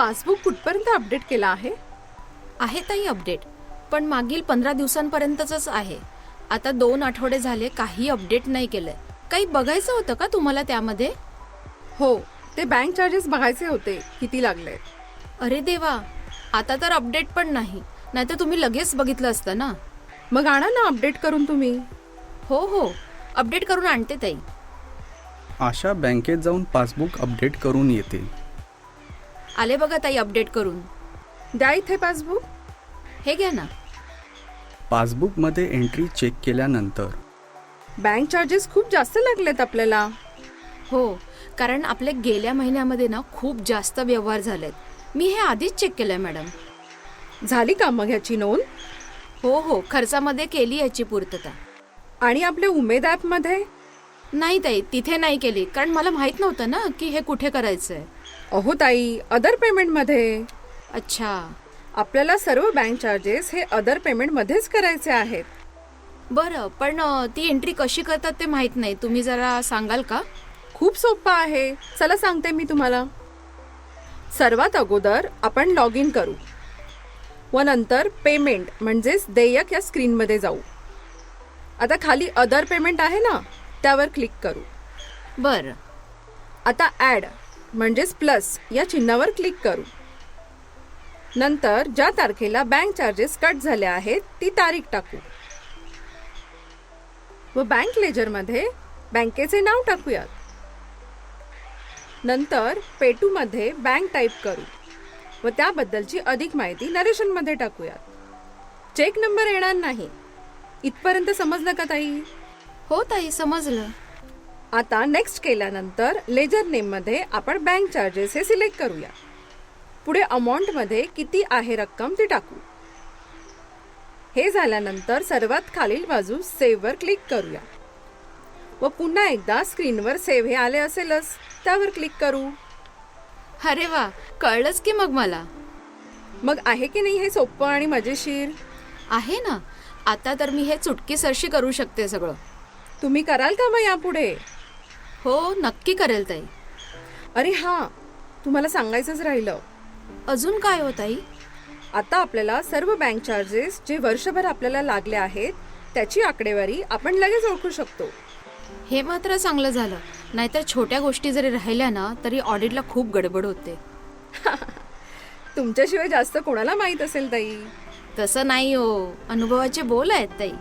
Passbook कुठपर्यंत update केला आहे? आहे ताई अपडेट, पण मागील 15 दिवसांपर्यंतच आहे. आता 2 आठवडे झाले काही अपडेट नाही केलंय. काही बघायचं होतं का तुम्हाला त्यामध्ये? हो, ते बँक चार्जेस बघायचे होते, किती लागले. अरे देवा, आता तर अपडेट पण नाही. नाहीतर तुम्ही लगेच बघितलं असतं ना. मग आणा ना अपडेट करून तुम्ही. हो, अपडेट करून आणते ताई. आशा बँकेत जाऊन पासबुक अपडेट करून येते. आले बघा ताई अपडेट करून. द्या इथे पासबुक. हे घ्या ना. पासबुकमध्ये एंट्री चेक केल्यानंतर बँक चार्जेस खूप जास्त लागलेत आपल्याला. हो, कारण आपले गेल्या महिन्यामध्ये ना खूप जास्त व्यवहार झालेत. मी हे आधीच चेक केलंय मॅडम. झाली का मग ह्याची नोंद? हो, खर्चामध्ये केली याची पूर्तता. आणि आपल्या उमेद ॲपमध्ये? नाही ताई, तिथे नाही केली, कारण मला माहित नव्हतं ना की हे कुठे करायचंय. अहो ताई, अदर पेमेंटमध्ये. अच्छा, आपल्याला सर्व बँक चार्जेस हे अदर पेमेंटमध्येच करायचे आहेत. बरं, पण ती एंट्री कशी करतात ते माहित नाही. तुम्ही जरा सांगाल का? खूप सोपं आहे. चला सांगते मी तुम्हाला. सर्वात अगोदर आपण लॉग इन करू व नंतर पेमेंट म्हणजेच देयक या स्क्रीनमध्ये जाऊ. आता खाली अदर पेमेंट आहे ना, त्यावर क्लिक करू. बरं. आता ॲड म्हणजेच प्लस या चिन्हावर क्लिक करू. नंतर ज्या तारखेला बँक चार्जेस कट झाले आहेत ती तारीख टाकू व बँक लेजरमध्ये बँकेचे नाव टाकूयात. नंतर पेटूमध्ये बँक टाईप करू व त्याबद्दलची अधिक माहिती नरेशनमध्ये टाकूयात. चेक नंबर येणार नाही. इथपर्यंत समजलं का ताई? हो ताई, समजलं. आता नेक्स्ट केल्यानंतर लेजर नेममध्ये आपण बँक चार्जेस हे सिलेक्ट करूया. पुढे अमाऊंटमध्ये किती आहे रक्कम ती टाकू. हे झाल्यानंतर सर्वात खालील बाजूस सेव्हवर क्लिक करूया व पुन्हा एकदा स्क्रीनवर सेव्ह हे आले असेलच, त्यावर क्लिक करू. अरे वा, कळलंच की मग मला. मग आहे की नाही हे सोपं आणि मजेशीर? आहे ना. आता तर मी हे चुटकीसरशी करू शकते सगळं. तुम्ही कराल का मग यापुढे? हो, नक्की करेल ताई. अरे हां, तुम्हाला सांगायचंच राहिलं. अजून काय हो ताई? आता आपल्याला सर्व बँक चार्जेस जे वर्षभर आपल्याला लागले आहेत त्याची आकडेवारी आपण लगेच ओळखू शकतो. हे मात्र चांगलं झालं. नाहीतर छोट्या गोष्टी जरी राहिल्या ना तरी ऑडिटला खूप गडबड होते. तुमच्याशिवाय जास्त कोणाला माहीत असेल ताई? तसं नाही हो, अनुभवाचे बोल आहेत ताई.